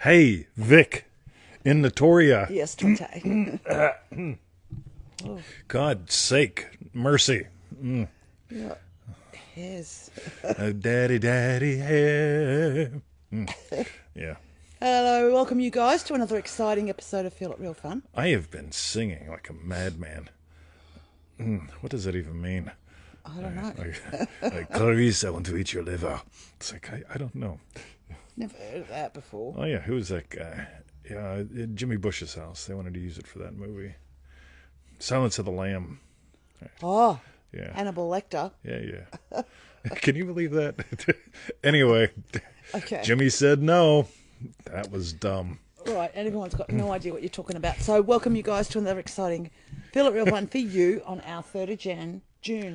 Hey, Vic, in Notoria. Yes, Tante. Oh, God's sake, mercy. yeah. Yes. Daddy, daddy, hey. Yeah. Hello, welcome you guys to another exciting episode of Feel It Real Fun. I have been singing like a madman. What does that even mean? I don't know. Like, Clarice, I want to eat your liver. It's like, I don't know. Never heard of that before. Oh, yeah, who was that guy? Yeah, Jimmy Bush's house. They wanted to use it for that movie. Silence of the Lamb. Oh, Yeah. Hannibal Lecter. Yeah. Can you believe that? Anyway, Okay. Jimmy said no. That was dumb. Right, and everyone's got no idea what you're talking about. So welcome you guys to another exciting Feel It Real Fun for you on our 3rd of June,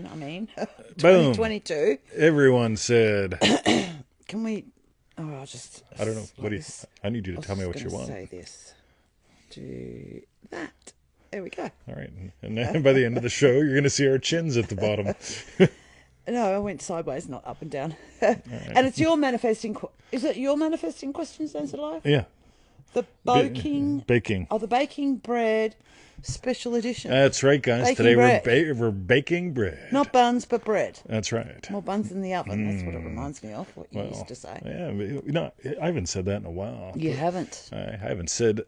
2022. Everyone said. Can we... Oh, I'll just... I don't know. What do you... I need you to tell me what you want. Say this. Do that. There we go. All right. And then by the end of the show, you're going to see our chins at the bottom. No, I went sideways, not up and down. And it's your manifesting... Is it your manifesting questions answered live? Yeah. The baking. Oh, the baking bread special edition. That's right, guys. Baking Today bread. we're baking bread. Not buns, but bread. That's right. More buns in the oven. That's what it reminds me of, what you used to say. Yeah, no, I haven't said that in a while. You haven't. I haven't said,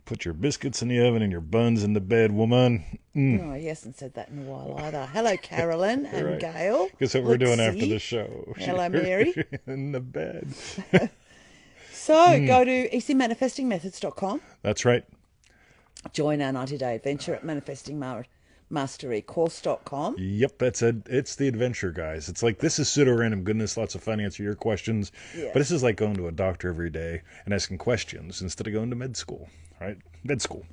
put your biscuits in the oven and your buns in the bed, woman. No, he hasn't said that in a while either. Hello, Carolyn and Right. Gail. Guess what we're doing Let's after see. the show? Hello, Mary. In the bed. So go to easymanifestingmethods.com. That's right. Join our 90-day adventure at manifestingmasterycourse.com. Yep, it's the adventure, guys. It's like, this is pseudo-random goodness, lots of fun, answer your questions. Yeah. But this is like going to a doctor every day and asking questions instead of going to med school, right? Med school.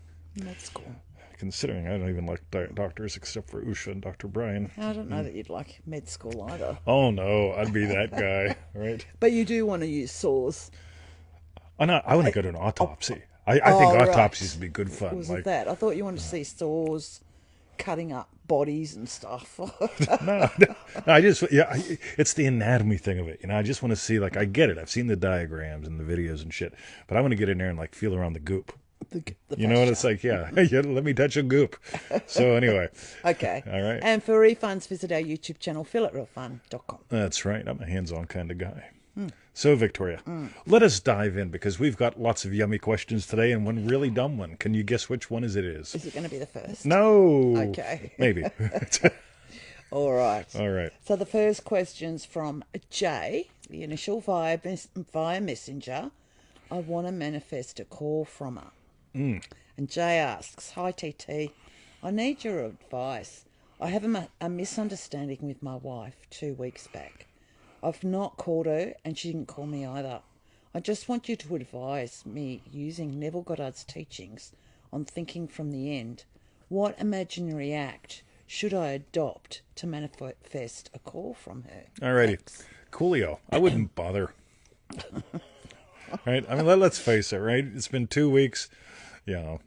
Med school. Considering I don't even like doctors except for Usha and Dr. Brian. I don't know that you'd like med school either. Oh, no, I'd be that guy, right? But you do want to use saws. I want to go to an autopsy. I think right. autopsies would be good fun. Wasn't that? I thought you wanted to see saws cutting up bodies and stuff. No, it's the anatomy thing of it. I just want to see, like, I get it. I've seen the diagrams and the videos and shit, but I want to get in there and like feel around the goop. You know what it's like? Yeah, let me touch a goop. So anyway. Okay. All right. And for refunds, visit our YouTube channel, feelitrealfun.com. That's right. I'm a hands-on kind of guy. So, Victoria, let us dive in because we've got lots of yummy questions today and one really dumb one. Can you guess which one is it is? Is it going to be the first? No. Okay. Maybe. All right. All right. So the first question's from Jay, the initial via Messenger. I want to manifest a call from her. And Jay asks, hi TT, I need your advice. I have a misunderstanding with my wife 2 weeks back. I've not called her and she didn't call me either. I just want you to advise me using Neville Goddard's teachings on thinking from the end. What imaginary act should I adopt to manifest a call from her? Alrighty. Coolio. I wouldn't bother. Right? I mean, let's face it, right? It's been 2 weeks. Now,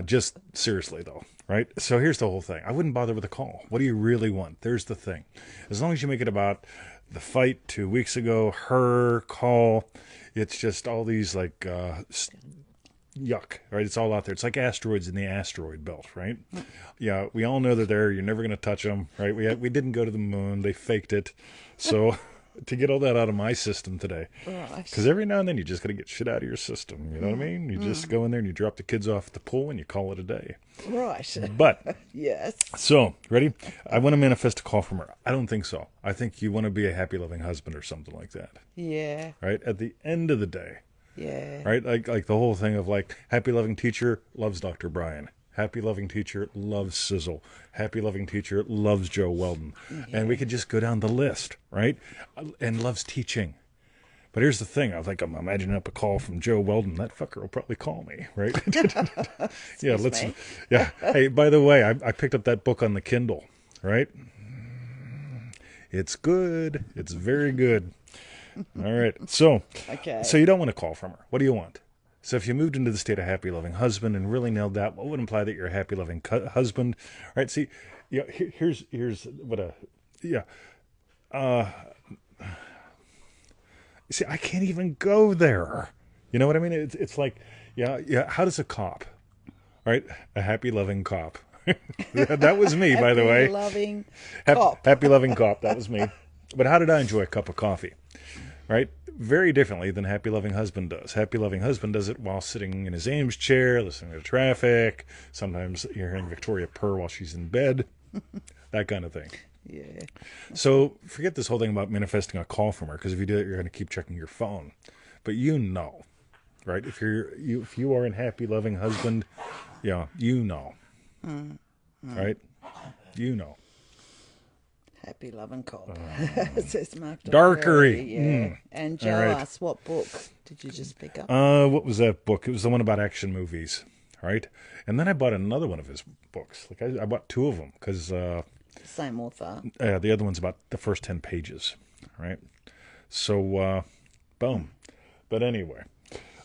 just seriously, though, right? So here's the whole thing. I wouldn't bother with a call. What do you really want? There's the thing. As long as you make it about the fight 2 weeks ago, her call, it's just all these, like, yuck, right? It's all out there. It's like asteroids in the asteroid belt, right? Yeah, we all know they're there. You're never going to touch them, right? We didn't go to the moon. They faked it. So... to get all that out of my system today. Right. Because every now and then you just got to get shit out of your system. You know what I mean? You just go in there and you drop the kids off at the pool and you call it a day. Right. But, Yes. so, ready? I want to manifest a call from her. I don't think so. I think you want to be a happy, loving husband or something like that. Yeah. Right? At the end of the day. Yeah. Right? Like the whole thing of like, happy, loving teacher loves Dr. Brian. Happy, loving teacher loves Sizzle. Happy, loving teacher loves Joe Weldon. Yeah. And we could just go down the list, right? And loves teaching. But here's the thing. I'm imagining up a call from Joe Weldon. That fucker will probably call me, right? Yeah, me. Yeah. Hey, by the way, I picked up that book on the Kindle, right? It's good. It's very good. All right. So, Okay. So you don't want to call from her. What do you want? So if you moved into the state of happy, loving husband and really nailed that, what would imply that you're a happy, loving husband? All right, see, here's what See, I can't even go there. You know what I mean? It's like, yeah. How does a cop, right? A happy, loving cop. That was me, by the way. Loving cop. Happy, loving cop. That was me. But how did I enjoy a cup of coffee? Right? Very differently than happy, loving husband does. Happy, loving husband does it while sitting in his Ames chair, listening to traffic. Sometimes you're hearing Victoria purr while she's in bed. That kind of thing. Yeah. So forget this whole thing about manifesting a call from her, because if you do it, you're going to keep checking your phone. But you know, right? If you are a happy, loving husband, you know, right? You know. Happy, loving cop. Says Mark. Darkery. Yeah. And Joe asks, what book did you just pick up? What was that book? It was the one about action movies, right? And then I bought another one of his books. Like I bought two of them because same author. The other one's about the first 10 pages, right? So, boom. But anyway,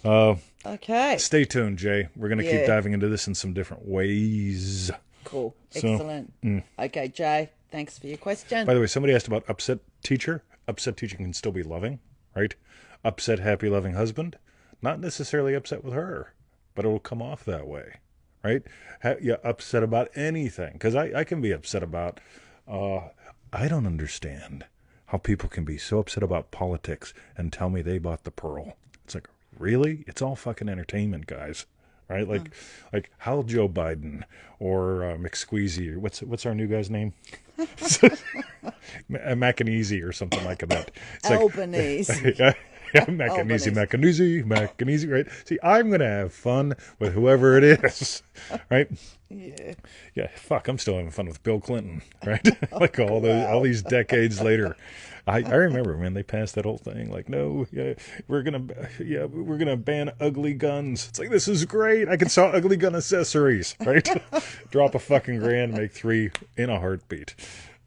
okay. Stay tuned, Jay. We're going to keep diving into this in some different ways. Cool. Excellent. Okay, Jay. Thanks for your question. By the way, somebody asked about upset teacher. Upset teacher can still be loving, right? Upset, happy, loving husband. Not necessarily upset with her, but it will come off that way, right? Upset about anything. Because I can be upset about, I don't understand how people can be so upset about politics and tell me they bought the pearl. It's like, really? It's all fucking entertainment, guys. Right? Like Hal Joe Biden or McSqueezy. What's our new guy's name? Macanese or something like that. It's Albanese. Like, Macanese, right? See, I'm going to have fun with whoever it is, right? Yeah, fuck, I'm still having fun with Bill Clinton, right? Like all these decades later. I remember, man, they passed that whole thing like, no, we're gonna ban ugly guns. It's like, this is great. I can sell ugly gun accessories, right? Drop a fucking grand, make 3 in a heartbeat.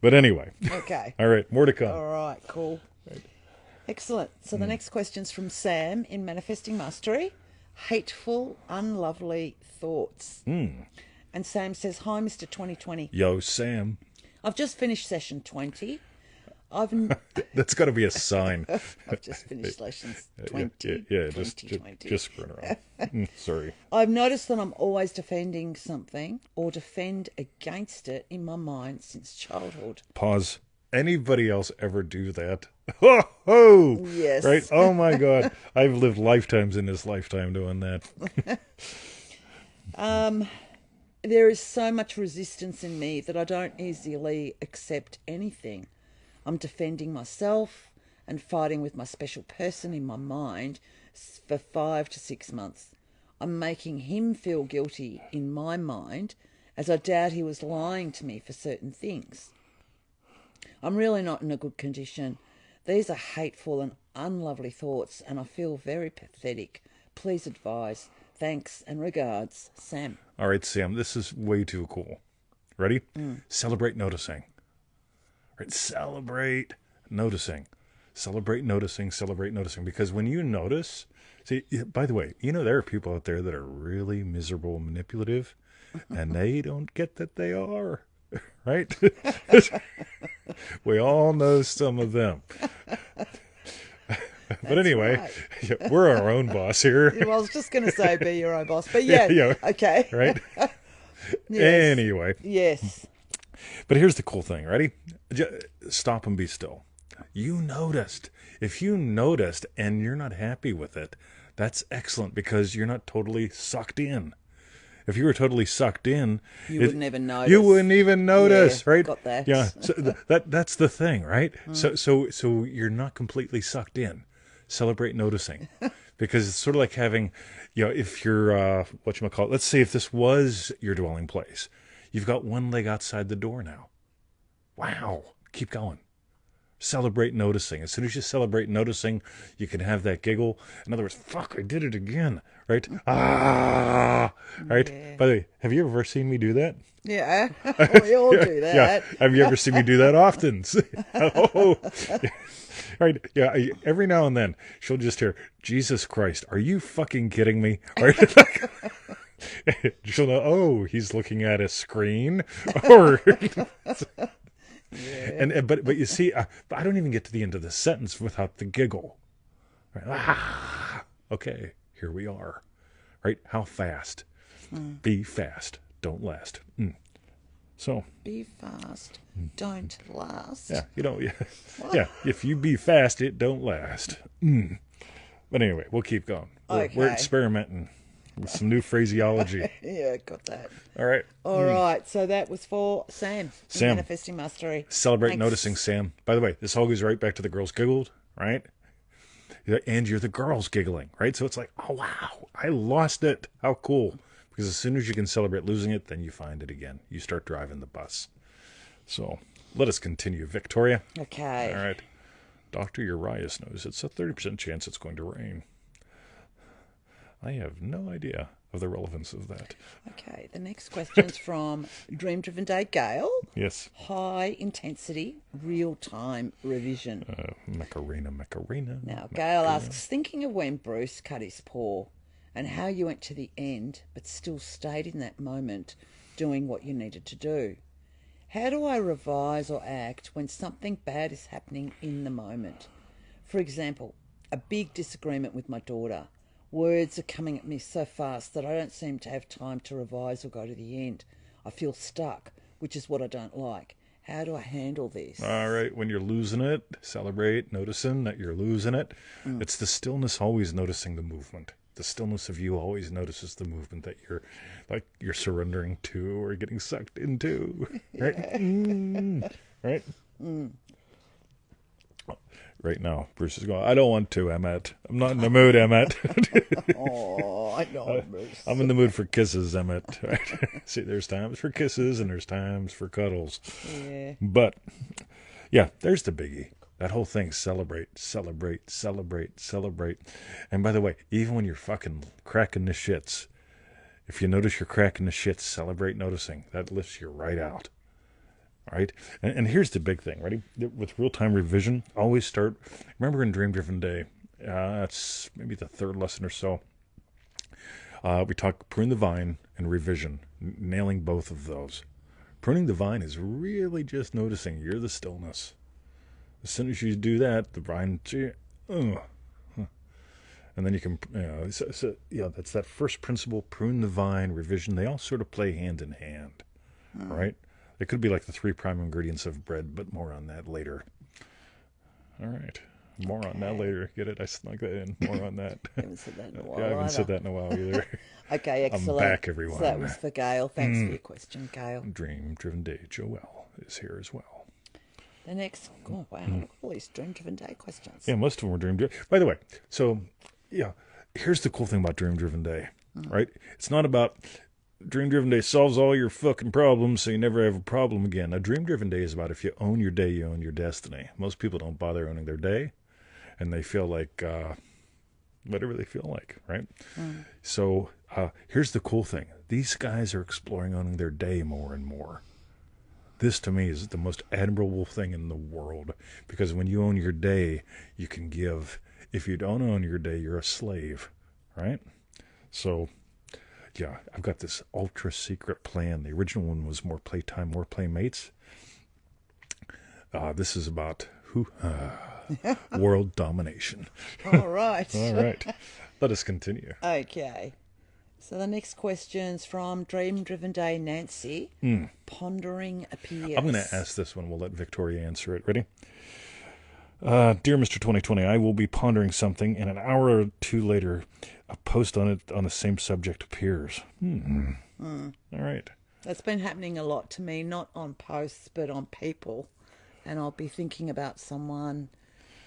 But anyway. Okay. All right, more to come. All right, cool. Right. Excellent. So the next question's from Sam in Manifesting Mastery. Hateful, unlovely thoughts. And Sam says, hi, Mr. 2020. Yo, Sam. I've just finished session 20. That's got to be a sign. I've just finished sessions 20. Just screwing around. Sorry. I've noticed that I'm always defending something or defend against it in my mind since childhood. Pause. Anybody else ever do that? Oh, yes. Right? Oh, my God. I've lived lifetimes in this lifetime doing that. There is so much resistance in me that I don't easily accept anything. I'm defending myself and fighting with my special person in my mind for 5 to 6 months. I'm making him feel guilty in my mind as I doubt he was lying to me for certain things. I'm really not in a good condition. These are hateful and unlovely thoughts and I feel very pathetic. Please advise. Thanks and regards, Sam. All right, Sam, this is way too cool. Ready? Celebrate noticing. Right? Celebrate noticing. Celebrate noticing. Celebrate noticing. Because when you notice, see, by the way, there are people out there that are really miserable and manipulative, and they don't get that they are. Right? We all know some of them. But anyway, we're our own boss here. I was just going to say be your own boss. But yeah. Okay. Right? Yes. Anyway. Yes. But here's the cool thing. Ready? Stop and be still. You noticed. If you noticed and you're not happy with it, that's excellent because you're not totally sucked in. If you were totally sucked in, you wouldn't even notice. You wouldn't even notice, right? Got that. Yeah. So that's the thing, right? So you're not completely sucked in. Celebrate noticing, because it's sort of like having, if you're whatchamacallit, let's say if this was your dwelling place, you've got one leg outside the door now. Wow. Keep going. Celebrate noticing. As soon as you celebrate noticing, you can have that giggle. In other words, fuck, I did it again. Right? Right? Yeah. By the way, have you ever seen me do that? Yeah. We all do that. Yeah. Have you ever seen me do that often? Right? Yeah. Every now and then, she'll just hear, Jesus Christ, are you fucking kidding me? Right? She'll know, oh, he's looking at a screen. Or... Yeah. But you see, I don't even get to the end of the sentence without the giggle, Right? Okay, here we are. Right? How fast? Be fast. Don't last. So. Be fast. Don't last. Yeah, yeah. If you be fast, it don't last. But anyway, we'll keep going. We're experimenting with some new phraseology. Yeah, got that. All right. All right. So that was for Sam. Manifesting Mastery. Celebrate Thanks. noticing, Sam. By the way, this all goes right back to the girls giggled, right? And you're the girls giggling, right? So it's like, oh, wow, I lost it. How cool. Because as soon as you can celebrate losing it, then you find it again. You start driving the bus. So let us continue. Victoria. Okay. All right. Dr. Urias knows it's a 30% chance it's going to rain. I have no idea of the relevance of that. Okay. The next question's from Dream Driven Day GAIL. Yes. High intensity real time revision. Macarena. Now, GAIL asks, thinking of when Bruce cut his paw and how you went to the end but still stayed in that moment doing what you needed to do. How do I revise or act when something bad is happening in the moment? For example, a big disagreement with my daughter. Words are coming at me so fast that I don't seem to have time to revise or go to the end. I feel stuck, which is what I don't like. How do I handle this? All right, when you're losing it, celebrate, noticing that you're losing it. It's the stillness, always noticing the movement. The stillness of you always notices the movement that you're surrendering to or getting sucked into. Right? Right? Right now, Bruce is going, I don't want to, Emmett. I'm not in the mood, Emmett. Oh, I know, Bruce. I'm in the mood for kisses, Emmett. Right? See, there's times for kisses and there's times for cuddles. Yeah. But, yeah, there's the biggie. That whole thing, celebrate. And by the way, even when you're fucking cracking the shits, if you notice you're cracking the shits, celebrate noticing. That lifts you right out. All right? And here's the big thing, ready? With real-time revision, always start, remember in Dream Driven Day, it's maybe the third lesson or so, we talk prune the vine and revision, nailing both of those. Pruning the vine is really just noticing you're the stillness. As soon as you do that, the vine, and then you can, that's that first principle, prune the vine, revision. They all sort of play hand in hand, right? They could be like the 3 prime ingredients of bread, but more on that later. All right. More on that later. Get it? I snuck that in. More on that. I haven't said that in a while. Yeah, I haven't said that in a while either. Okay, excellent. I'm back, everyone. So that was for GAIL. Thanks for your question, GAIL. Dream Driven Day. Joelle is here as well. The next, oh wow, look at all these Dream Driven Day questions. Yeah, most of them were Dream Driven. By the way, so, yeah, here's the cool thing about Dream Driven Day, right? It's not about Dream Driven Day solves all your fucking problems so you never have a problem again. A Dream Driven Day is about if you own your day, you own your destiny. Most people don't bother owning their day, and they feel like whatever they feel like, right? So here's the cool thing. These guys are exploring owning their day more and more. This, to me, is the most admirable thing in the world, because when you own your day, you can give. If you don't own your day, you're a slave, right? So, yeah, I've got this ultra secret plan. The original one was more playtime, more playmates. This is about world domination. All right. All right. Let us continue. Okay. So the next question's from Dream Driven Day Nancy. Pondering appears. I'm going to ask this one. We'll let Victoria answer it. Ready? Dear Mr. 2020, I will be pondering something, and an hour or two later, a post on it on the same subject appears. All right. That's been happening a lot to me, not on posts, but on people. And I'll be thinking about someone.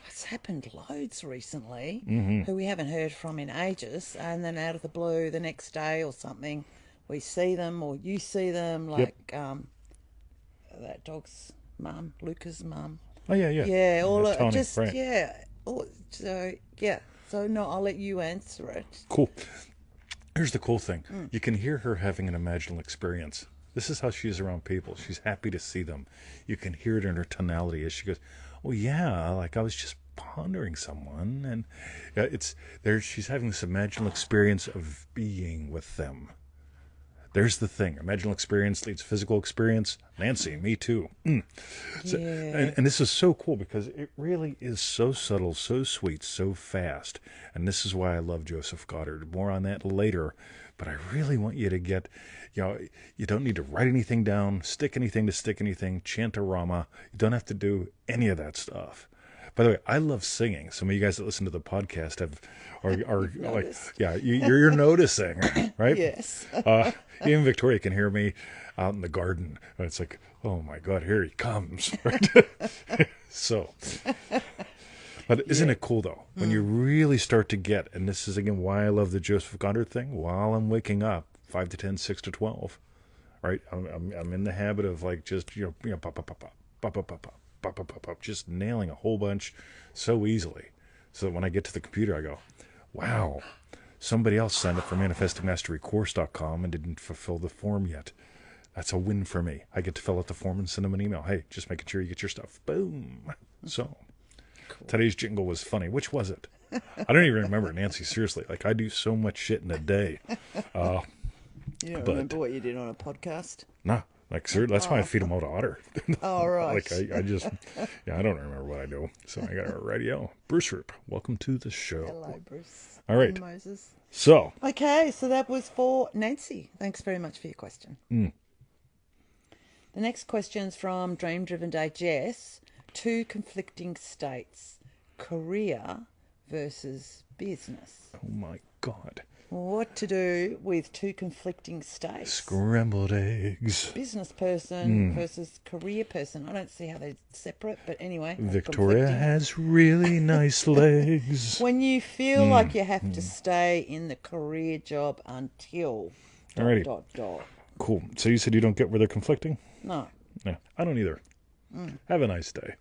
It's happened loads recently, who we haven't heard from in ages, and then out of the blue, the next day or something, we see them, or you see them, like that dog's mum, Luca's mum. Oh, yeah. Yeah, all Tony, just, right. yeah. So, no, I'll let you answer it. Cool. Here's the cool thing. You can hear her having an imaginal experience. This is how she is around people. She's happy to see them. You can hear it in her tonality as she goes, oh, yeah, like I was just pondering someone. And it's there. She's having this imaginal experience of being with them. There's the thing. Imaginal experience leads physical experience. Nancy, me too. So, Yeah. and this is so cool because it really is so subtle, so sweet, so fast. And this is why I love Joseph Goddard. More on that later. But I really want you to get, you don't need to write anything down, stick anything to stick anything, chantorama. You don't have to do any of that stuff. By the way, I love singing. Some of you guys that listen to the podcast are like, yeah, you're noticing, right? Yes. Even Victoria can hear me out in the garden. It's like, oh my God, here he comes. Right? So, but isn't it cool though? When you really start to get, and this is again why I love the Joseph Goddard thing, while I'm waking up, 5 to 10, 6 to 12, right? I'm in the habit of like just, pop, pop, pop, pop, pop, pop, pop, pop, pop, pop, pop, just nailing a whole bunch so easily. So that when I get to the computer, I go, wow, somebody else signed up for manifestingmasterycourse.com and didn't fulfill the form yet. That's a win for me. I get to fill out the form and send them an email. Hey, just making sure you get your stuff. Boom. So today's jingle was funny. Which was it? I don't even remember, Nancy. Seriously, like I do so much shit in a day. You don't remember what you did on a podcast? Nah, like seriously, that's why I feed them out of otter. Oh, right. Like I just, I don't remember what I do. So I got a radio. Bruce Roop, welcome to the show. Hello, Bruce. All right. And Moses. So Okay, so that was for Nancy. Thanks very much for your question. The next question's from Dream Driven Day Jess. 2 conflicting states, career versus business. oh my God, What to do with 2 conflicting states? scrambled eggs. Business person versus career person. I don't see how they're separate, but anyway. Victoria conflicting. has really nice legs. When you feel like you have to stay in the career job until... Alrighty. Cool. So you said you don't get where they're conflicting? No. No, I don't either. Have a nice day.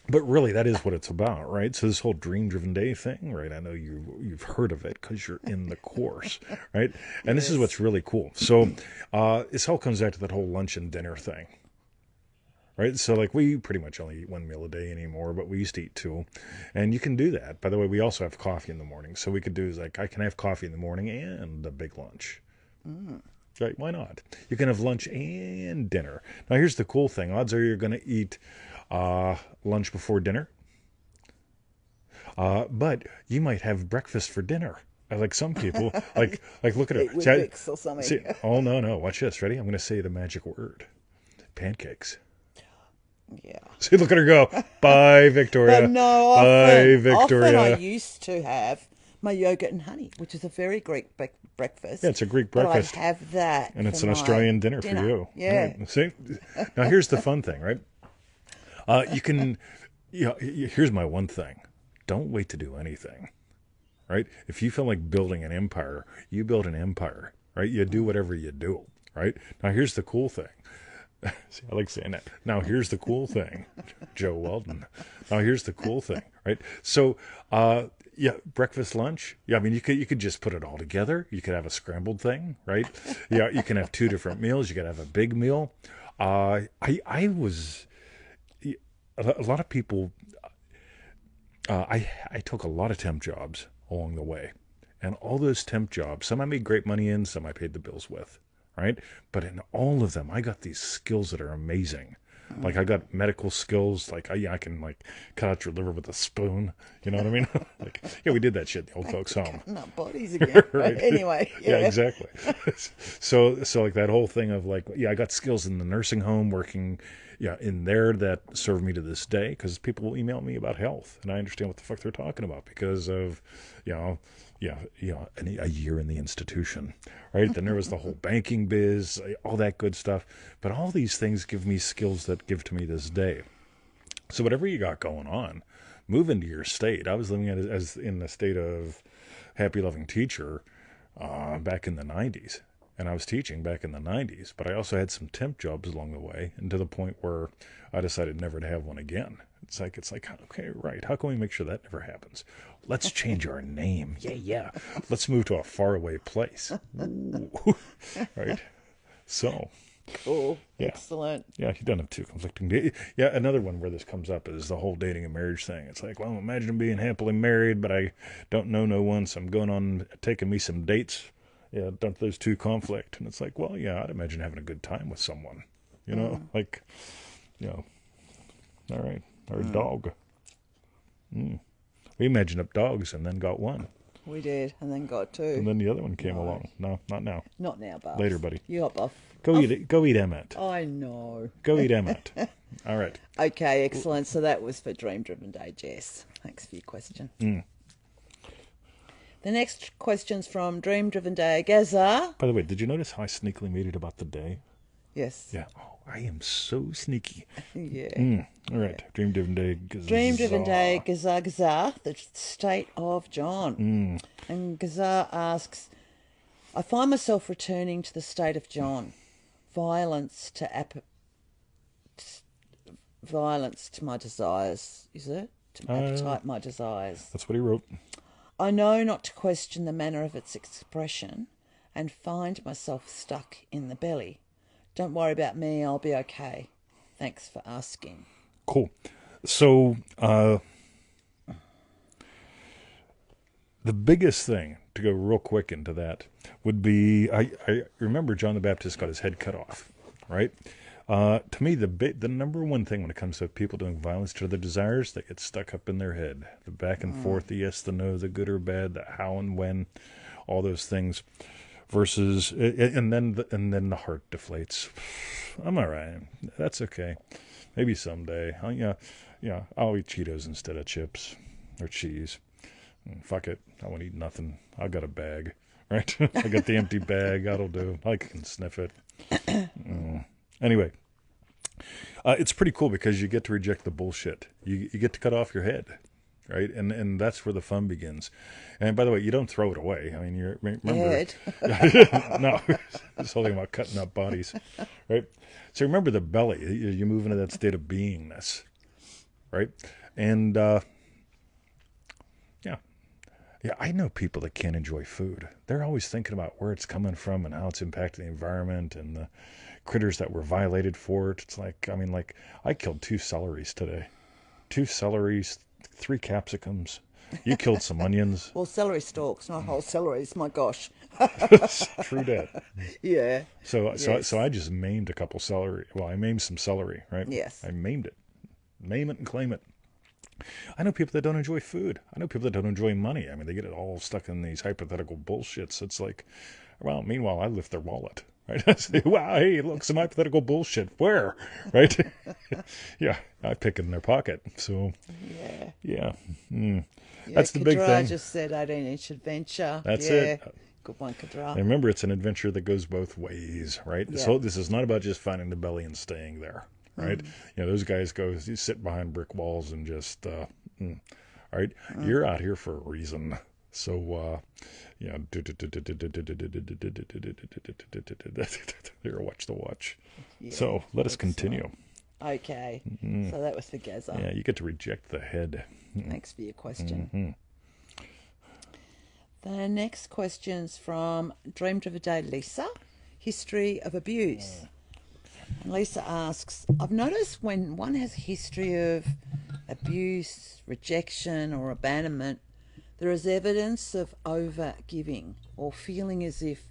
But really, that is what it's about, right? So this whole dream-driven day thing, right? I know you've heard of it because you're in the course, right? And this is what's really cool. So this all comes back to that whole lunch and dinner thing, right? So like we pretty much only eat 1 meal a day anymore, but we used to eat 2, and you can do that. By the way, we also have coffee in the morning, so we could do is like I can have coffee in the morning and a big lunch. Right? Why not? You can have lunch and dinner. Now here's the cool thing: odds are you're going to eat lunch before dinner, but you might have breakfast for dinner. Like some people, like look at her. With Vicks or something. See, oh no! Watch this. Ready? I'm going to say the magic word: pancakes. Yeah. See, look at her go. Bye, Victoria. But no, Bye, Victoria. often I used to have my yogurt and honey, which is a very Greek breakfast. Yeah, it's a Greek breakfast. But I have that. And it's for an my Australian dinner for you. Yeah. Right. See? Now, here's the fun thing, right? You can, here's my one thing. Don't wait to do anything, right? If you feel like building an empire, you build an empire, right? You do whatever you do, right? Now, here's the cool thing. See, I like saying that. Now, here's the cool thing, Joe Weldon. Now, here's the cool thing, right? So, yeah, breakfast, lunch. Yeah, I mean, you could just put it all together. You could have a scrambled thing, right? Yeah, you can have 2 different meals. You could have a big meal. I was a lot of people. I took a lot of temp jobs along the way, and all those temp jobs. Some I made great money in. Some I paid the bills with. Right? But in all of them, I got these skills that are amazing. Like I got medical skills. Like I can like cut out your liver with a spoon. You know what I mean? Like yeah, we did that shit in the old folks' home. Cutting up bodies again. Right. Anyway. Yeah, exactly. So like that whole thing of like I got skills in the nursing home working. Yeah, in there that serve me to this day because people will email me about health and I understand what the fuck they're talking about because of, a year in the institution, right? Then there was the whole banking biz, all that good stuff. But all these things give me skills that give to me this day. So whatever you got going on, move into your state. I was living as in the state of happy, loving teacher back in the 90s. And I was teaching back in the 90s, but I also had some temp jobs along the way, and to the point where I decided never to have one again. It's like, okay, right. How can we make sure that never happens? Let's change our name. Yeah. Let's move to a faraway place. Ooh. Right. So, Cool. Yeah. Excellent. Yeah, you don't have two conflicting. Yeah, another one where this comes up is the whole dating and marriage thing. It's like, well, imagine being happily married, but I don't know no one, so I'm going on taking me some dates. Yeah, don't those two conflict? And it's like, well, yeah, I'd imagine having a good time with someone. You know, like, you know, all right, or a dog. We imagined up dogs and then got one. We did, and then got two. And then the other one came along. No, not now. Not now, Buff. Later, buddy. You hop off. Go eat Emmett. I know. Go eat Emmett. All right. Okay, excellent. So that was for Dream Driven Day, Jess. Thanks for your question. The next question's from Dream Driven Day, GAZZA. By the way, did you notice how I sneakily made it about the day? Yes. Yeah. Oh, I am so sneaky. Yeah. All right. Dream Driven Day. Dream Driven Day, GAZZA, the state of John. And GAZZA asks, I find myself returning to the state of John. Violence to my desires, is it? To appetite my desires. That's what he wrote. I know not to question the manner of its expression and find myself stuck in the belly. Don't worry about me, I'll be okay. Thanks for asking. Cool. So, the biggest thing, to go real quick into that, would be, I remember John the Baptist got his head cut off, right? To me, the number one thing when it comes to people doing violence to their desires, they get stuck up in their head. The back and forth, the yes, the no, the good or bad, the how and when, all those things. Versus, and then the heart deflates. I'm all right. That's okay. Maybe someday. I'll eat Cheetos instead of chips or cheese. Fuck it. I won't eat nothing. I got a bag, right? I got the empty bag. That'll do. I can sniff it. Anyway, it's pretty cool because you get to reject the bullshit. You get to cut off your head, right? And that's where the fun begins. And by the way, you don't throw it away. I mean, you remember? Head. No, it's something about cutting up bodies, right? So remember the belly. You move into that state of beingness, right? And yeah, I know people that can't enjoy food. They're always thinking about where it's coming from and how it's impacting the environment and the critters that were violated for it. It's like, I mean, like, I killed 2 celeries today. 2 celeries, 3 capsicums. You killed some onions. Well, celery stalks, not whole celeries. My gosh. True that. Yeah. So I just maimed a couple celery. Well, I maimed some celery, right? Yes. I maimed it. Maim it and claim it. I know people that don't enjoy food. I know people that don't enjoy money. I mean, they get it all stuck in these hypothetical bullshits. It's like, well, meanwhile, I lift their wallet, right? I say, wow, hey, look, some hypothetical bullshit. Where? Right? Yeah, I pick it in their pocket. So, yeah. That's the big thing. Just said 18-inch adventure. That's it. Good one, Kadra. And remember, it's an adventure that goes both ways, right? Yeah. So this is not about just finding the belly and staying there. Right, you know, those guys go sit behind brick walls and just, right. You're out here for a reason. So, yeah, there, watch the watch. Yeah, so let us continue. Okay, so that was for GAZZA. Yeah, you get to reject the head. Thanks for your question. The next question's from Dream Driven Day, Lisa. History of abuse. And Lisa asks, I've noticed when one has a history of abuse, rejection or abandonment, there is evidence of over-giving or feeling as if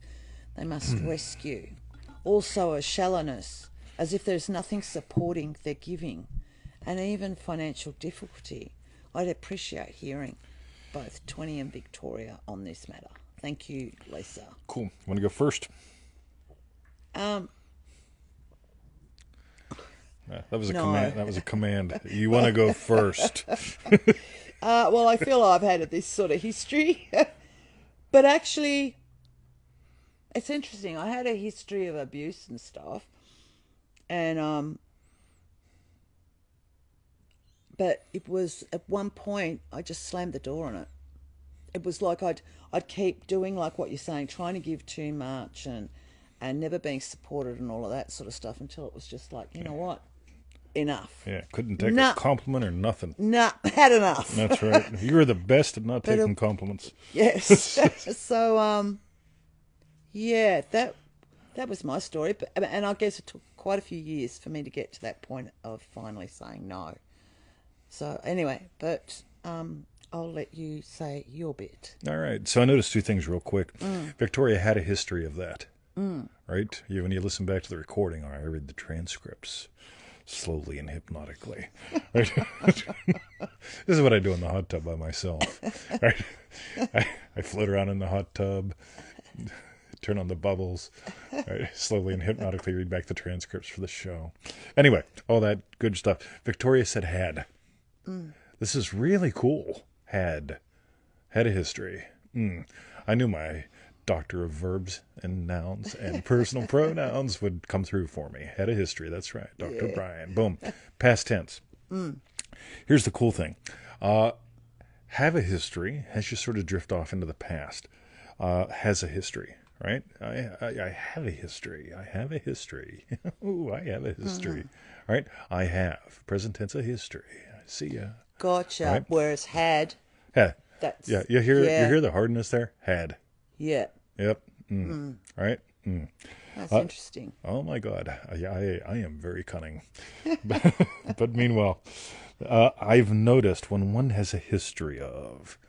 they must rescue. Also a shallowness, as if there's nothing supporting their giving, and even financial difficulty. I'd appreciate hearing both 20 and Victoria on this matter. Thank you, Lisa. Cool. Want to go first? That was a command. That was a command. You want to go first? Well, I feel I've had this sort of history, but actually, it's interesting. I had a history of abuse and stuff, and but it was at one point I just slammed the door on it. It was like I'd keep doing like what you're saying, trying to give too much and never being supported and all of that sort of stuff until it was just like, you know what? Enough. Yeah, couldn't take a compliment or nothing. Had enough. That's right. You were the best at not taking compliments. Yes. So, yeah, that that was my story. But, and I guess it took quite a few years for me to get to that point of finally saying no. So anyway, but I'll let you say your bit. All right. So I noticed two things real quick. Victoria had a history of that. Right? When you listen back to the recording, I read the transcripts slowly and hypnotically. Right? This is what I do in the hot tub by myself. Right? I float around in the hot tub, turn on the bubbles, right? Slowly and hypnotically read back the transcripts for the show. Anyway, all that good stuff. Victoria said had. This is really cool. Had a history. I knew my doctor of verbs and nouns and personal pronouns would come through for me. Had a history. That's right. Dr. Brian. Boom. Past tense. Here's the cool thing. Have a history has just sort of drift off into the past. Has a history, right? I have a history. I have a history. Ooh, I have a history. Right? I have. Present tense a history. See ya. Gotcha. Right? Whereas had. Yeah. That's, Yeah. You hear the hardness there? Had. Yeah. Yep. Right? That's interesting. Oh my God. I am very cunning. But meanwhile, I've noticed when one has a history of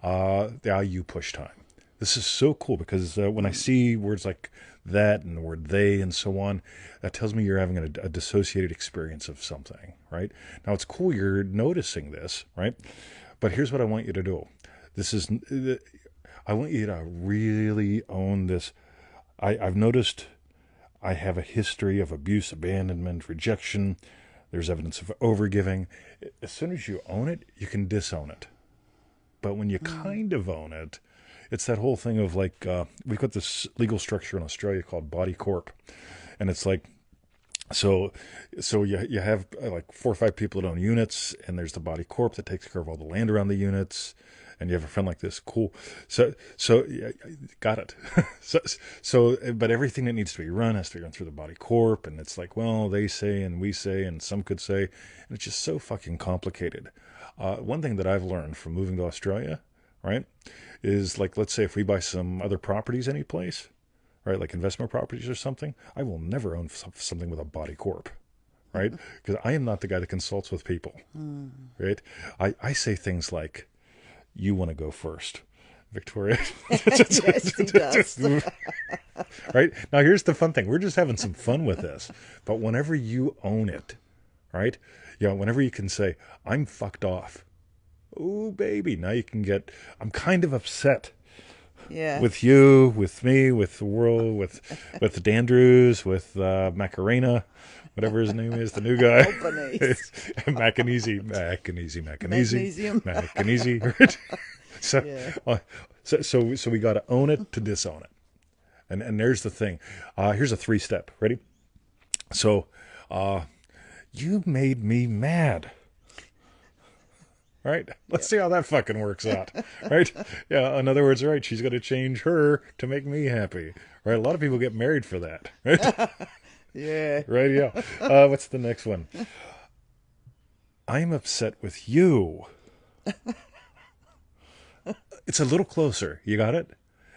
the IU push time. This is so cool because when I see words like that and the word they and so on, that tells me you're having a dissociated experience of something, right? Now, it's cool you're noticing this, right? But here's what I want you to do. I want you to really own this. I've noticed I have a history of abuse, abandonment, rejection. There's evidence of overgiving. As soon as you own it, you can disown it. But when you kind of own it, it's that whole thing of like, we've got this legal structure in Australia called body corp. And it's like, so you have like 4 or 5 people that own units, and there's the body corp that takes care of all the land around the units. And you have a friend like this, cool. So yeah, got it. But everything that needs to be run has to be run through the body corp, and it's like, well, they say and we say and some could say, and it's just so fucking complicated. One thing that I've learned from moving to Australia, right, is like, let's say if we buy some other properties any place, right, like investment properties or something, I will never own something with a body corp. Right? Because I am not the guy that consults with people. Right? I say things like, you want to go first, Victoria. Yes, he does. Right? Now, here's the fun thing. We're just having some fun with this. But whenever you own it, right? Whenever you can say, I'm fucked off. Oh, baby. Now you can get, I'm kind of upset. Yeah. With you, with me, with the world, with Dandrews, with Macarena, whatever his name is, the new guy. Magnesium. So we got to own it to disown it. And there's the thing. Here's a 3-step. Ready? So, you made me mad. Right? Let's see how that fucking works out. Right? Yeah, in other words, right, she's going to change her to make me happy. Right? A lot of people get married for that. Right? Yeah. Right, yeah. What's the next one? I'm upset with you. It's a little closer. You got it?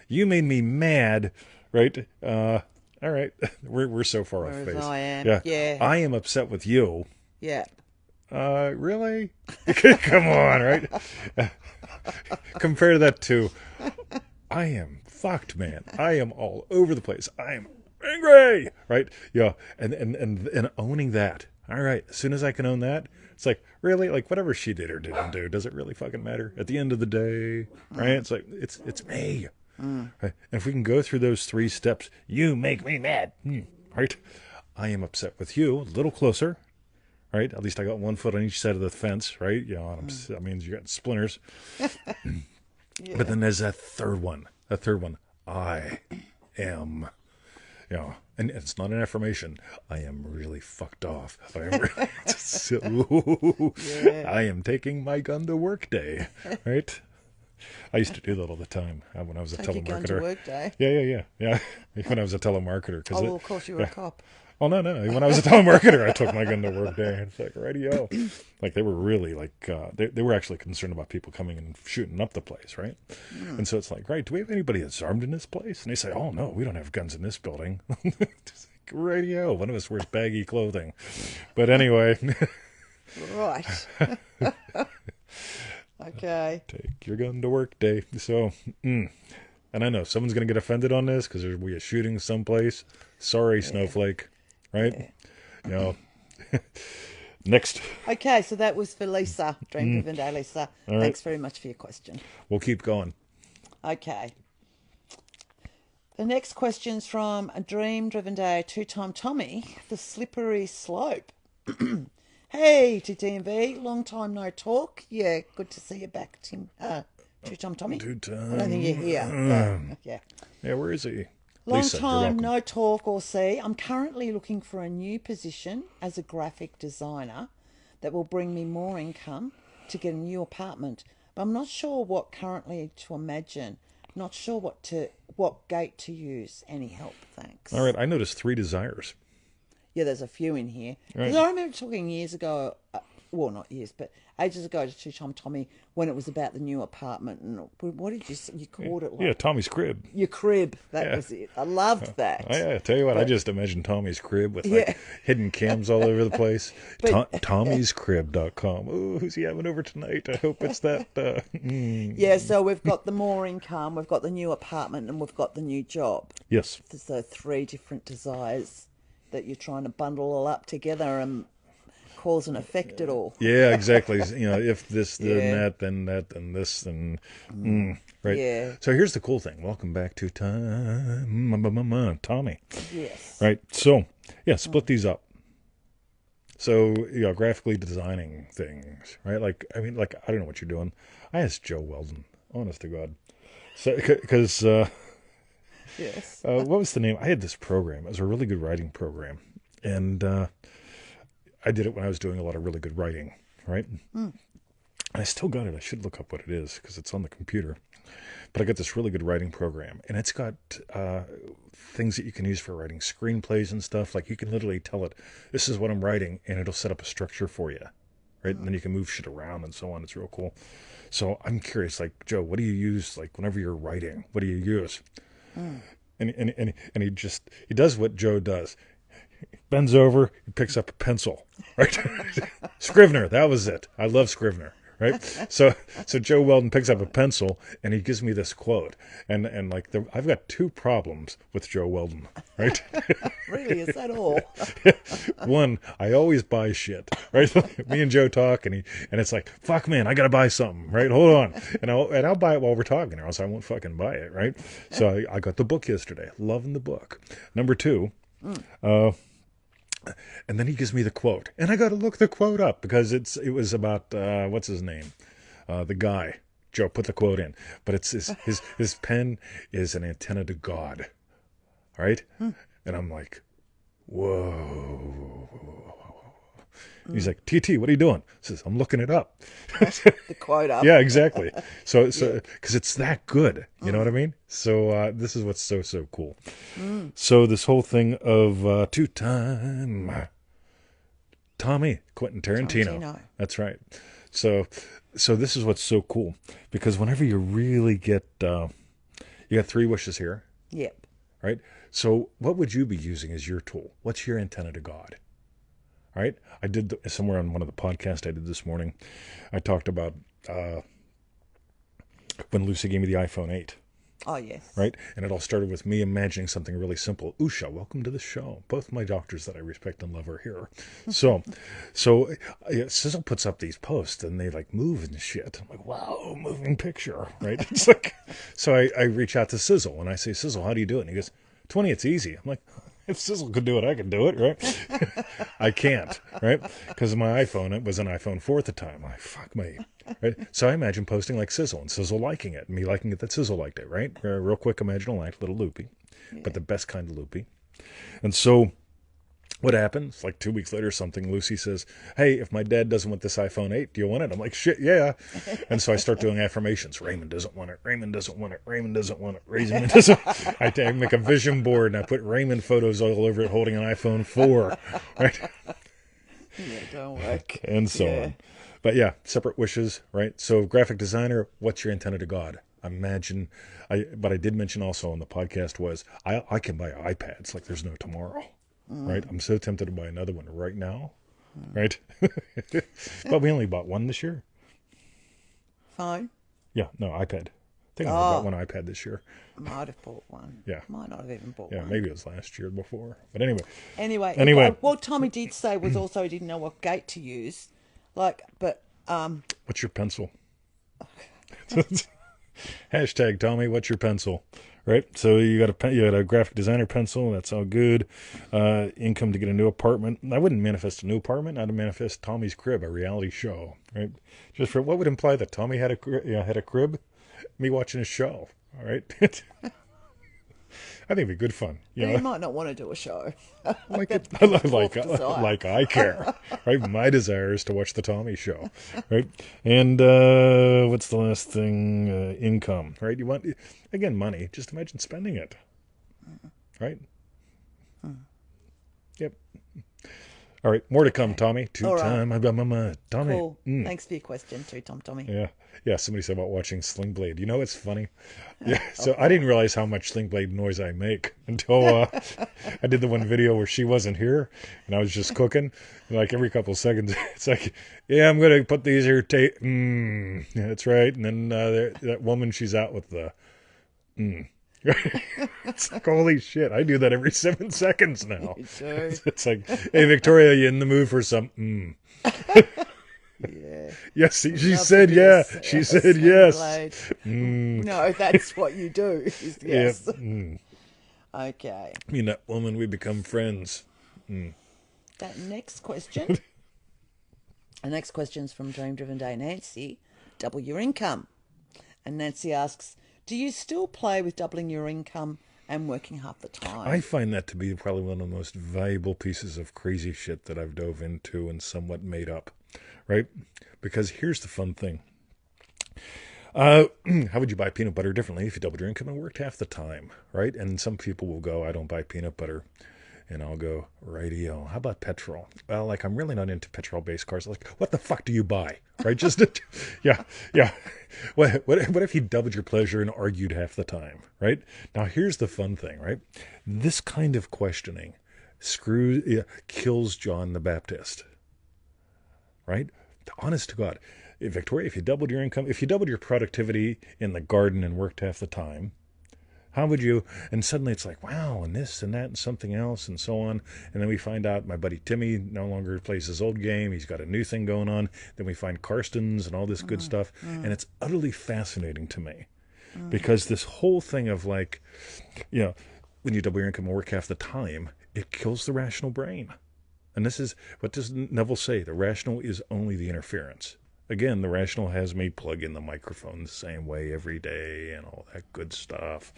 You made me mad, right? All right. We're so far off base. I am. Yeah. I am upset with you. Yeah. Really? Come on, right? Compare that to, I am fucked, man. I am all over the place. I am angry, right? Yeah, and owning that. All right, as soon as I can own that, it's like, really? Like, whatever she did or didn't do, does it really fucking matter? At the end of the day, right? It's like, it's me. Right? And if we can go through those 3 steps, you make me mad, right? I am upset with you, a little closer. Right? At least I got 1 foot on each side of the fence, right? That means you got splinters. Yeah. But then there's that third one. I am, and it's not an affirmation. I am really fucked off. I am taking my gun to work day, right? I used to do that all the time when I was a telemarketer. Your gun to work day? Yeah. When I was a telemarketer. Of course you were a cop. Oh, no. When I was a telemarketer, I took my gun to work day. It's like, radio. Like, they were really, like, they were actually concerned about people coming and shooting up the place, right? And so it's like, right, do we have anybody that's armed in this place? And they say, oh, no, we don't have guns in this building. Just like, radio. One of us wears baggy clothing. But anyway. Right. Okay. Take your gun to work day. So, and I know someone's going to get offended on this because we are shooting someplace. Sorry, Snowflake. Right? You know. Next. Okay, so that was for Lisa. Dream-driven day, Lisa. All right. Thanks very much for your question. We'll keep going. Okay. The next question's from a dream-driven day, two-time Tommy, the slippery slope. Hey, TTMV, long time no talk. Yeah, good to see you back, Tim. Two-time Tommy. Two-time. I don't think you're here. But, yeah. Yeah, where is he? Long Lisa, you're time welcome. no talk or see. I'm currently looking for a new position as a graphic designer that will bring me more income to get a new apartment. But I'm not sure what currently to imagine. Not sure what gate to use. Any help? Thanks. All right, I noticed 3 desires. Yeah, there's a few in here. Right. 'Cause I remember talking years ago, well, not years, but ages ago to two-time Tommy when it was about the new apartment. And what did you called it? Like Yeah, Tommy's crib. your crib. That Yeah. was it. I loved that. I tell you what, I just imagined Tommy's crib with like hidden cams all over the place. Tommy'sCrib.com. Oh, who's he having over tonight? I hope it's that. Yeah, so we've got the more income, we've got the new apartment, and we've got the new job. Yes. So 3 different desires that you're trying to bundle all up together and cause and effect it all. Yeah, exactly. You know, if this, then Yeah. that, then that, then this, then right. Yeah. So here's the cool thing. Welcome back to Tommy. Yes. Right. So yeah, split these up. So graphically designing things, right? Like I don't know what you're doing. I asked Joe Weldon, honest to God, so because Yes. what was the name? I had this program. It was a really good writing program, and I did it when I was doing a lot of really good writing, right? And I still got it. I should look up what it is because it's on the computer. But I got this really good writing program, and it's got things that you can use for writing screenplays and stuff. Like you can literally tell it, this is what I'm writing, and it'll set up a structure for you, right? And then you can move shit around and so on. It's real cool. So I'm curious, like, Joe, what do you use, like, whenever you're writing? What do you use? And he does what Joe does. He bends over, he picks up a pencil, right? Scrivener, that was it. I love Scrivener, right? So Joe Weldon picks up a pencil and he gives me this quote, and I've got 2 problems with Joe Weldon, right? Really, is that all? One, I always buy shit, right? Me and Joe talk, and it's like, fuck, man, I gotta buy something, right? Hold on, and I'll buy it while we're talking, or else I won't fucking buy it, right? So I got the book yesterday, loving the book. Number 2, and then he gives me the quote, and I got to look the quote up because it was about what's his name, the guy. Joe put the quote in, but it's his pen is an antenna to God, right? And I'm like, whoa. He's like, TT, what are you doing? He says, I'm looking it up. The quote up. Yeah, exactly. So because it's that good, you know what I mean? So this is what's so cool. So this whole thing of 2-time Tommy, Quentin Tarantino. Tarantino. That's right. So this is what's so cool, because whenever you really get, you got 3 wishes here, Yep. right? So what would you be using as your tool? What's your antenna to God? Right? I did somewhere on one of the podcasts I did this morning, I talked about when Lucy gave me the iPhone 8. Oh, yes. Right? And it all started with me imagining something really simple. Usha, welcome to the show. Both my doctors that I respect and love are here. So Sizzle puts up these posts and they like move and shit. I'm like, wow, moving picture, right? It's like, so I reach out to Sizzle and I say, Sizzle, how do you do it? And he goes, 20, it's easy. I'm like, if Sizzle could do it, I could do it, right? I can't, right? Because my iPhone, it was an iPhone 4 at the time. I'm like, fuck me. Right? So I imagine posting like Sizzle and Sizzle liking it, and me liking it that Sizzle liked it, right? Real quick, imaginal act, little loopy, but the best kind of loopy. And so What happens? Like 2 weeks later, something, Lucy says, hey, if my dad doesn't want this iPhone 8, do you want it? I'm like, shit, yeah. And so I start doing affirmations. Raymond doesn't want it. Raymond doesn't want it. Raymond doesn't want it. Raymond doesn't. I make a vision board and I put Raymond photos all over it holding an iPhone 4. Right? Yeah, don't work. And so on. But yeah, separate wishes, right? So graphic designer, what's your antenna to God? Imagine, but I did mention also on the podcast was, I can buy iPads like there's no tomorrow. Right? I'm so tempted to buy another one right now. Right? But we only bought one this year. Phone? Yeah, no, iPad. I think I only bought one iPad this year. Might have bought one. Yeah. Might not have even bought Yeah, one. maybe it was last year before. But anyway. Anyway. What Tommy did say was also he didn't know what gate to use. What's your pencil? Hashtag Tommy, what's your pencil? Right, so you got a graphic designer pencil. That's all good. Income to get a new apartment. I wouldn't manifest a new apartment. I'd manifest Tommy's crib, a reality show. Right, just for what would imply that Tommy had a crib. Me watching his show. All right, I think it'd be good fun. You might not want to do a show. like I care. Right, my desire is to watch the Tommy show. Right, and what's the last thing? Income. Right, you want again money. Just imagine spending it. Right. Yep. All right, more to come, Tommy. Tommy. Cool. Thanks for your question too, Tommy. Yeah. Somebody said about watching Sling Blade. You know, it's funny. Yeah. So I didn't realize how much Sling Blade noise I make until I did the one video where she wasn't here and I was just cooking. And like every couple of seconds, it's like, yeah, I'm gonna put these here. Yeah, that's right. And then that woman, she's out with the. It's like, holy shit, I do that every 7 seconds now. Sure. It's like, hey, Victoria, you in the mood for some? Yeah. Yes, she said yes. She said yes. No, that's what you do. Is yes. Yep. Okay. Me and that woman, we become friends. That next question. The next question's from Dream Driven Day Nancy. Double your income. And Nancy asks, do you still play with doubling your income and working half the time? I find that to be probably one of the most valuable pieces of crazy shit that I've dove into and somewhat made up, right? Because here's the fun thing. How would you buy peanut butter differently if you doubled your income and worked half the time, right? And some people will go, I don't buy peanut butter. And I'll go, radio. How about petrol? Well, like, I'm really not into petrol-based cars. Like, what the fuck do you buy? Right? Just, yeah. What if you doubled your pleasure and argued half the time? Right? Now, here's the fun thing, right? This kind of questioning kills John the Baptist. Right? Honest to God. Victoria, if you doubled your income, if you doubled your productivity in the garden and worked half the time, how would you? And suddenly it's like, wow, and this and that and something else and so on. And then we find out my buddy Timmy no longer plays his old game. He's got a new thing going on. Then we find Karsten's and all this good stuff. And it's utterly fascinating to me because this whole thing of like, when you double your income and work half the time, it kills the rational brain. And this is, what does Neville say? The rational is only the interference. Again, the rational has me plug in the microphone the same way every day and all that good stuff.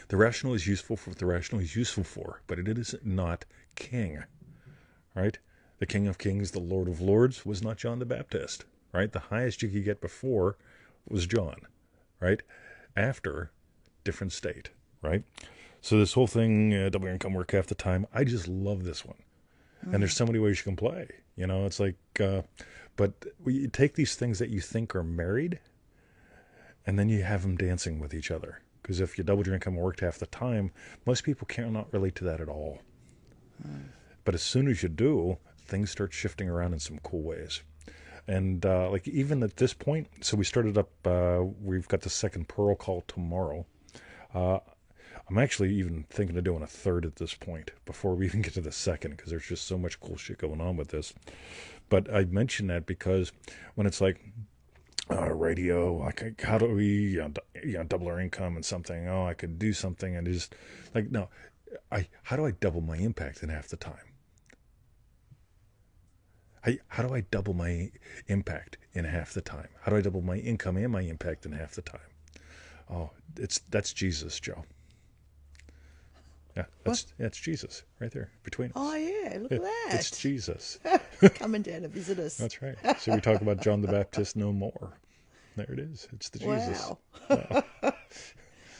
The rational is useful for what the rational is useful for, but it is not king, right? The King of Kings, the Lord of Lords, was not John the Baptist, right? The highest you could get before was John, right? After, different state, right? So this whole thing, double your income, work half the time, I just love this one. And there's so many ways you can play. It's like... But you take these things that you think are married, and then you have them dancing with each other. Because if you doubled your income and worked half the time, most people cannot relate to that at all. But as soon as you do, things start shifting around in some cool ways. And like even at this point, so we started up, we've got the second Pearl call tomorrow. I'm actually even thinking of doing a third at this point before we even get to the second, because there's just so much cool shit going on with this. But I mention that because when it's like radio, like how do we double our income and something? Oh, I could do something, and just like no, how do I double my impact in half the time? How do I double my impact in half the time? How do I double my income and my impact in half the time? Oh, that's Jesus, Joe. Yeah, that's Jesus right there between us. Oh, yeah, look Yeah, at that. it's Jesus. Coming down to visit us. That's right. So we talk about John the Baptist no more. There it is. It's the Jesus. Wow.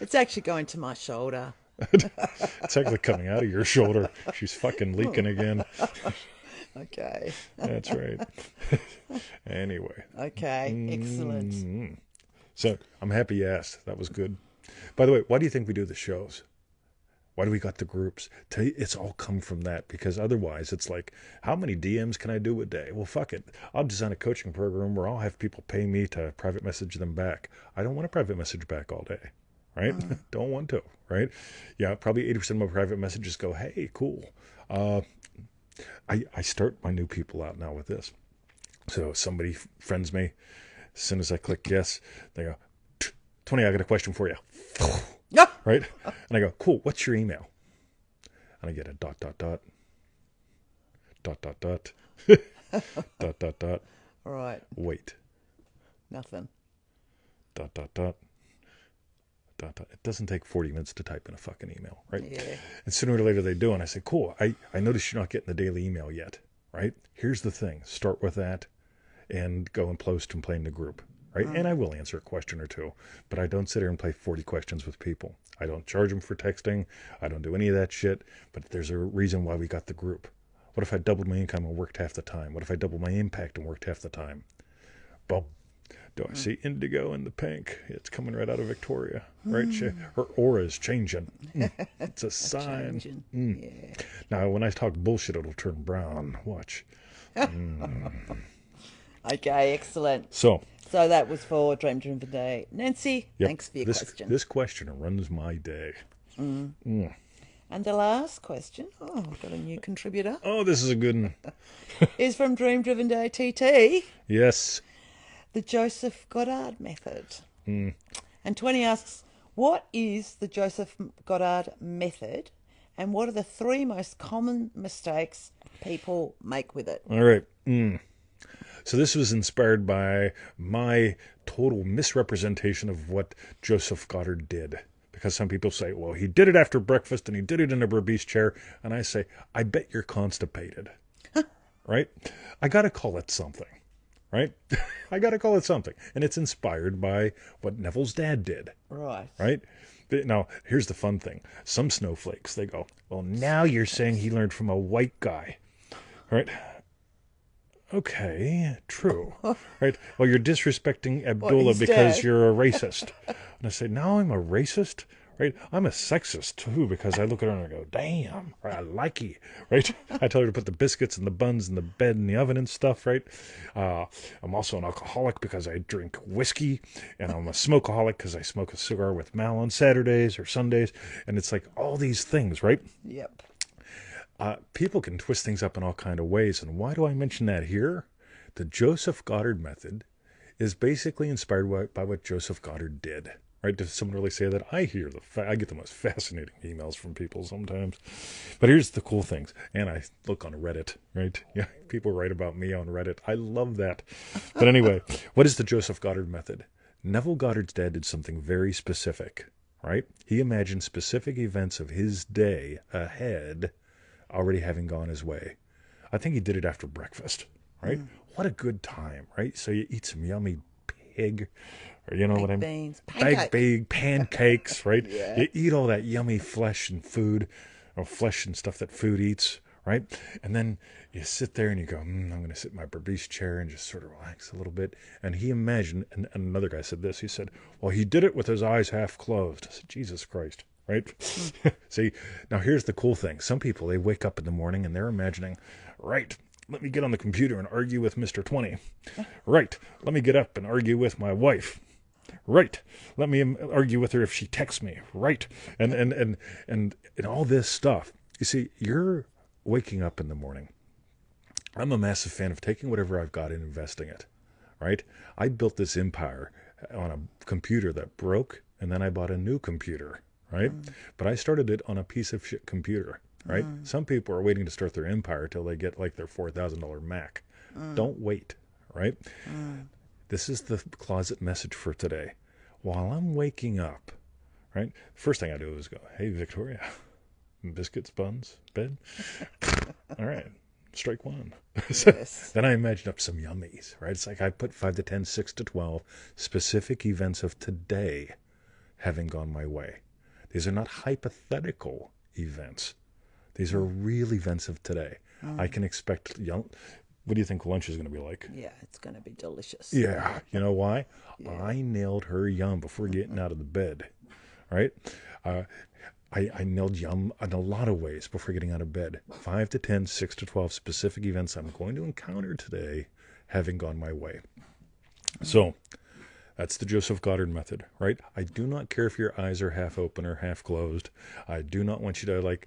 It's actually going to my shoulder. It's actually coming out of your shoulder. She's fucking leaking again. Okay. That's right. Anyway. Okay, excellent. So I'm happy you asked. That was good. By the way, why do you think we do the shows? Why do we got the groups? It's all come from that, because otherwise it's like, how many DMs can I do a day? Well, fuck it. I'll design a coaching program where I'll have people pay me to private message them back. I don't want to private message back all day, right? Don't want to, right? Yeah, probably 80% of my private messages go, hey, cool. I start my new people out now with this. So somebody friends me. As soon as I click yes, they go, Tony, I got a question for you. Yeah. Right? And I go, cool, what's your email? And I get a ... Right. Wait. Nothing. ... It doesn't take 40 minutes to type in a fucking email, right? Yeah. And sooner or later they do. And I say, cool, I noticed you're not getting the daily email yet, right? Here's the thing. Start with that and go and post and play in the group, right? And I will answer a question or two, but I don't sit here and play 40 questions with people. I don't charge them for texting. I don't do any of that shit, but there's a reason why we got the group. What if I doubled my income and worked half the time? What if I doubled my impact and worked half the time? Boom. Do I see indigo in the pink? It's coming right out of Victoria, right? Her aura is changing. It's a sign. Yeah. Now, when I talk bullshit, it'll turn brown. Watch. Okay, excellent. So that was for Dream Driven Day. Nancy, yep, thanks for your question. This question runs my day. And the last question, I've got a new contributor, Oh, this is a good one. is from Dream Driven Day TT, Yes. the Joseph Goddard method. And 20 asks, what is the Joseph Goddard method, and what are the 3 most common mistakes people make with it? All right. So this was inspired by my total misrepresentation of what Joseph Goddard did. Because some people say, well, he did it after breakfast and he did it in a Burmese chair. And I say, I bet you're constipated. Right? I got to call it something. Right? I got to call it something. And it's inspired by what Neville's dad did. Right. Right? Now, here's the fun thing. Some snowflakes, they go, well, now you're saying he learned from a white guy. Right? Okay, true. Right? Well, you're disrespecting Abdullah because dead. you're a racist. And I say, now I'm a racist? Right? I'm a sexist, too, because I look at her and I go, damn, right, I like you. Right? I tell her to put the biscuits and the buns in the bed and the oven and stuff, right? I'm also an alcoholic because I drink whiskey, and I'm a smokeaholic because I smoke a cigar with Mal on Saturdays or Sundays. And it's like all these things, right? Yep. People can twist things up in all kind of ways. And why do I mention that here? The Joseph Goddard method is basically inspired by what Joseph Goddard did. Right? Does someone really say that? I get the most fascinating emails from people sometimes. But here's the cool things. And I look on Reddit, right? Yeah, people write about me on Reddit. I love that. But anyway, what is the Joseph Goddard method? Neville Goddard's dad did something very specific, right? He imagined specific events of his day ahead already having gone his way. I think he did it after breakfast, right? What a good time, right? So you eat some yummy pig, or you know what I mean? Baked beans, pancakes, right? Yeah. You eat all that yummy flesh and food, or flesh and stuff that food eats, right? And then you sit there and you go, I'm going to sit in my Burmese chair and just sort of relax a little bit. And he imagined, and another guy said this, he said, well, he did it with his eyes half closed. I said, Jesus Christ. Right? See, now here's the cool thing. Some people, they wake up in the morning and they're imagining, right, let me get on the computer and argue with Mr. 20. Right, let me get up and argue with my wife. Right, let me argue with her if she texts me. Right, and all this stuff. You see, you're waking up in the morning. I'm a massive fan of taking whatever I've got and investing it. Right? I built this empire on a computer that broke, and then I bought a new computer. Right? But I started it on a piece of shit computer, right? Some people are waiting to start their empire till they get like their $4,000 Mac. Don't wait, right? This is the closet message for today. While I'm waking up, right? First thing I do is go, hey, Victoria, Biscuits, buns, bed. All right. Strike one. So Yes. then I imagined up some yummies, right? It's like I put 5 to 10, 6 to 12 specific events of today having gone my way. These are not hypothetical events. These are real events of today. I can expect what do you think lunch is going to be like? Yeah, it's going to be delicious. Yeah. You know why? I nailed her yum before getting out of the bed, right? I nailed yum in a lot of ways before getting out of bed. 5 to 10, 6 to 12 specific events I'm going to encounter today having gone my way. So that's the Joseph Goddard method, right? I do not care if your eyes are half open or half closed. I do not want you to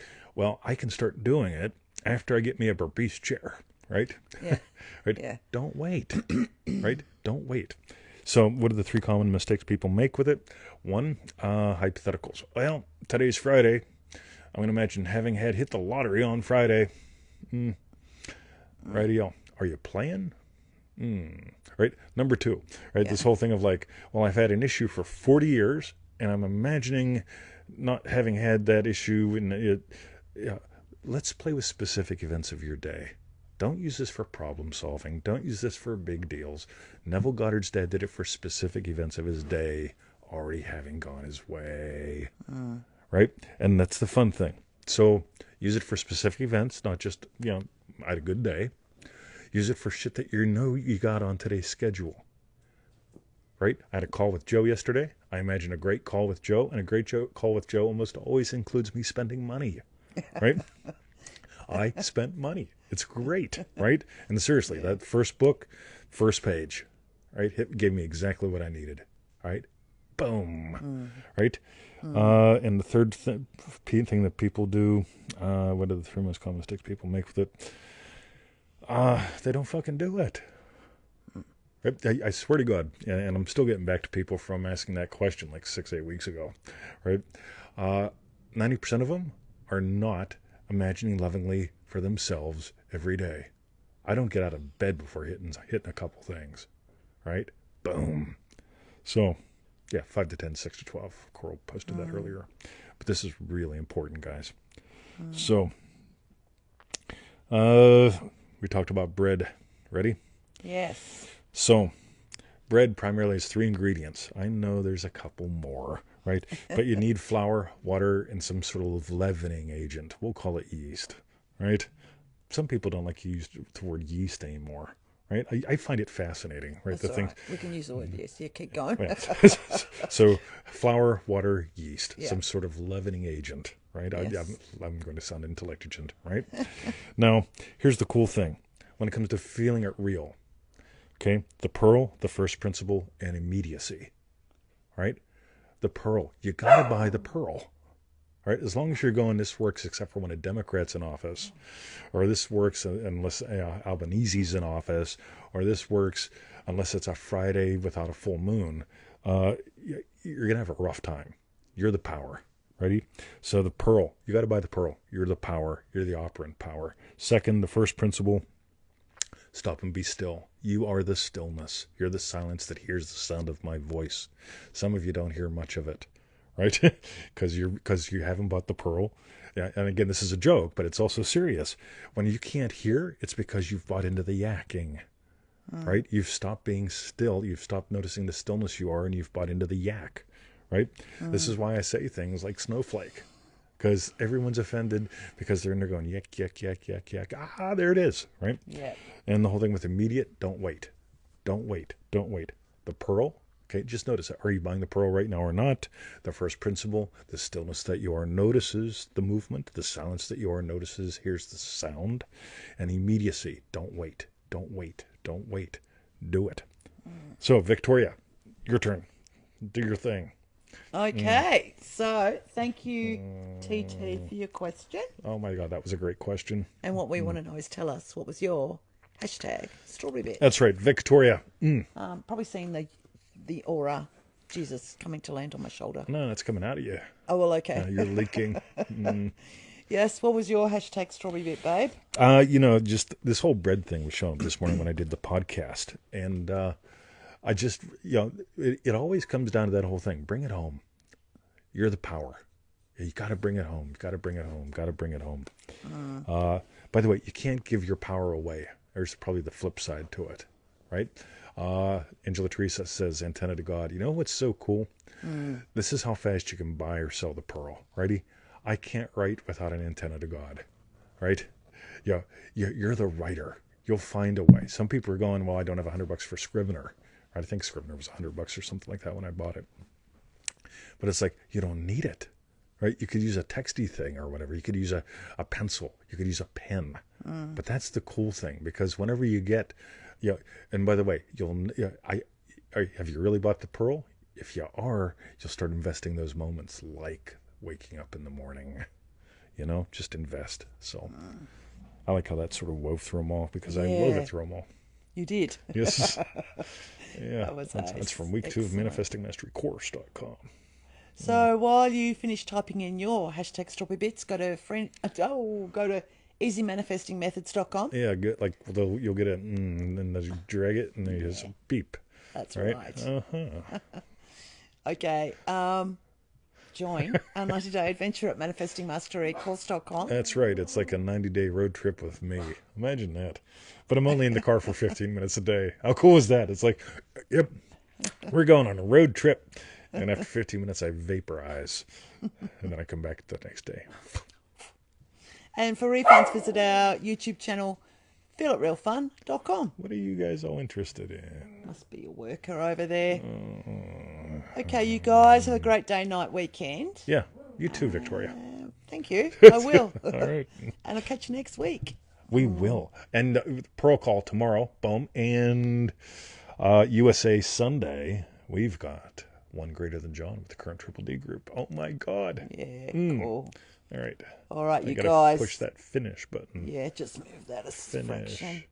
I can start doing it after I get me a burpees chair, right? Yeah. Right? Yeah. Don't wait, right? Don't wait. So what are the 3 common mistakes people make with it? 1, hypotheticals. Well, today's Friday. I'm going to imagine having hit the lottery on Friday. Radio. Are you playing? Right? Number 2, right? Yeah. This whole thing of I've had an issue for 40 years, and I'm imagining not having had that issue. Let's play with specific events of your day. Don't use this for problem solving. Don't use this for big deals. Neville Goddard's dad did it for specific events of his day already having gone his way. Right? And that's the fun thing. So use it for specific events, not just, I had a good day. Use it for shit that you got on today's schedule. Right? I had a call with Joe yesterday. I imagine a great call with Joe, and a great call with Joe almost always includes me spending money. Right? I spent money. It's great, right? And seriously, that first book, first page, right? Gave me exactly what I needed, right? Boom, right? And the third thing that people do, what are the 3 most common mistakes people make with it? They don't fucking do it. Right? I swear to God, and I'm still getting back to people from asking that question 6-8 weeks ago, right? 90% of them are not imagining lovingly for themselves every day. I don't get out of bed before hitting a couple things, right? Boom. So, 5 to 10, 6 to 12. Coral posted that earlier. But this is really important, guys. So, we talked about bread. Ready? Yes. So, bread primarily has 3 ingredients. I know there's a couple more, right? But you need flour, water, and some sort of leavening agent. We'll call it yeast, right? Some people don't like to use the word yeast anymore, right? I find it fascinating, right? That's all right. We can use the word yes. Yeah, keep going. Yeah. So flour, water, yeast, some sort of leavening agent, right? Yes. I'm going to sound intelligent, right? Now, here's the cool thing. When it comes to feeling it real, okay, the pearl, the first principle, and immediacy, right? The pearl, you got to buy the pearl, right? As long as you're going, this works except for when a Democrat's in office, or this works unless Albanese's in office, or this works unless it's a Friday without a full moon. You're going to have a rough time. You're the power. Ready? So the pearl, you got to buy the pearl. You're the power. You're the operant power. Second, the first principle, stop and be still. You are the stillness. You're the silence that hears the sound of my voice. Some of you don't hear much of it, right? Because you haven't bought the pearl. Yeah, and again, this is a joke, but it's also serious. When you can't hear, it's because you've bought into the yakking, right? You've stopped being still. You've stopped noticing the stillness you are, and you've bought into the yak, right? This is why I say things like snowflake. Because everyone's offended because they're in there going, yak, yak, yak, yak, yak. Ah, there it is, right? Yeah. And the whole thing with immediate, don't wait. Don't wait. Don't wait. The pearl, okay, just notice it. Are you buying the pearl right now or not? The first principle, the stillness that you are notices the movement. The silence that you are notices hears the sound. And immediacy, don't wait. Don't wait. Don't wait. Do it. So, Victoria, your turn. Do your thing. Okay. So, thank you, TT, for your question. Oh my God, that was a great question. And what we want to know is tell us, what was your hashtag strawberry bit? That's right, Victoria. Probably seeing the aura, Jesus, coming to land on my shoulder. No, that's coming out of you. Oh, well, okay. You're leaking. Yes, what was your hashtag strawberry bit, babe? Just this whole bread thing was shown up this morning when I did the podcast. And I just, it always comes down to that whole thing. Bring it home. You're the power. You got to bring it home. You got to bring it home. Got to bring it home. By the way, you can't give your power away. There's probably the flip side to it, right? Angela Teresa says, antenna to God. You know what's so cool? This is how fast you can buy or sell the pearl. Righty? I can't write without an antenna to God, right? Yeah, you're the writer. You'll find a way. Some people are going, well, I don't have $100 for Scrivener. Right? I think Scrivener was $100 or something like that when I bought it. But it's like, you don't need it, right? You could use a texty thing or whatever. You could use a pencil. You could use a pen. But that's the cool thing, because whenever you get, and by the way, have you really bought the pearl? If you are, you'll start investing those moments, like waking up in the morning, just invest. So I like how that sort of wove through them all, because I wove it through them all. You did. Yes. Yeah. That's That's from week 2 of ManifestingMasteryCourse.com. So while you finish typing in your hashtag Strawberry Bits, go to easymanifestingmethods.com. Yeah, you'll get it, and then you drag it, and there's a beep. That's right. Uh-huh. Okay. Join our 90-day adventure at manifestingmasterycourse.com. That's right. It's like a 90-day road trip with me. Imagine that. But I'm only in the car for 15 minutes a day. How cool is that? It's like, yep, we're going on a road trip. And after 15 minutes, I vaporize. And then I come back the next day. And for refunds, visit our YouTube channel, feelitrealfun.com. What are you guys all interested in? Must be a worker over there. Okay, you guys, have a great day, night, weekend. Yeah, you too, Victoria. Thank you. I will. All right. And I'll catch you next week. We will. And Pearl Call tomorrow, boom. And USA Sunday, we've got One Greater Than John with the current Triple D group. Oh, my God. Yeah, cool. All right. All right, I you gotta guys. push that finish button. Yeah, just move that a fraction.